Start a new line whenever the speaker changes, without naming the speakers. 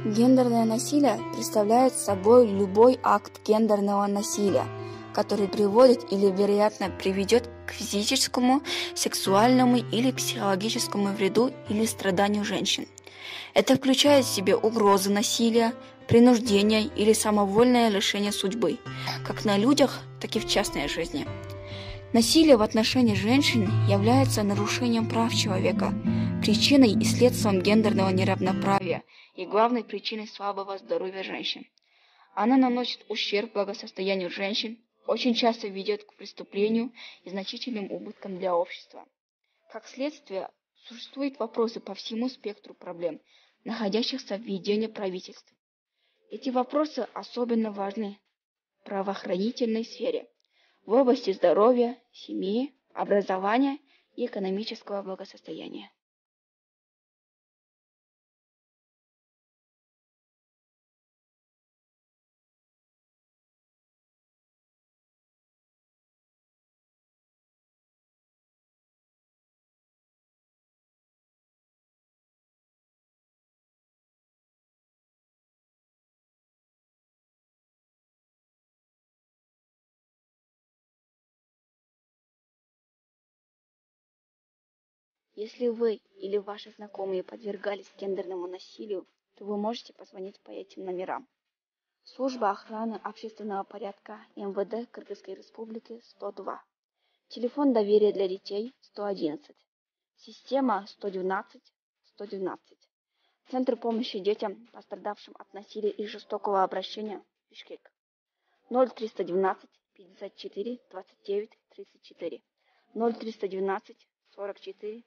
Гендерное насилие представляет собой любой акт гендерного насилия, который приводит или, вероятно, приведет к физическому, сексуальному или психологическому вреду или страданию женщин. Это включает в себе угрозы насилия, принуждение или самовольное лишение судьбы, как на людях, так и в частной жизни. Насилие в отношении женщин является нарушением прав человека, причиной и следствием гендерного неравноправия и главной причиной слабого здоровья женщин. Она наносит ущерб благосостоянию женщин, очень часто ведет к преступлению и значительным убыткам для общества. Как следствие, существуют вопросы по всему спектру проблем, находящихся в ведении правительств. Эти вопросы особенно важны в правоохранительной сфере, в области здоровья, семьи, образования и экономического благосостояния. Если вы или ваши знакомые подвергались гендерному насилию, то вы можете позвонить по этим номерам. Служба охраны общественного порядка МВД Кыргызской Республики 102. Телефон доверия для детей 111. Система 112 112. Центр помощи детям, пострадавшим от насилия и жестокого обращения, Бишкек. 0312 54 29 34. 0312 44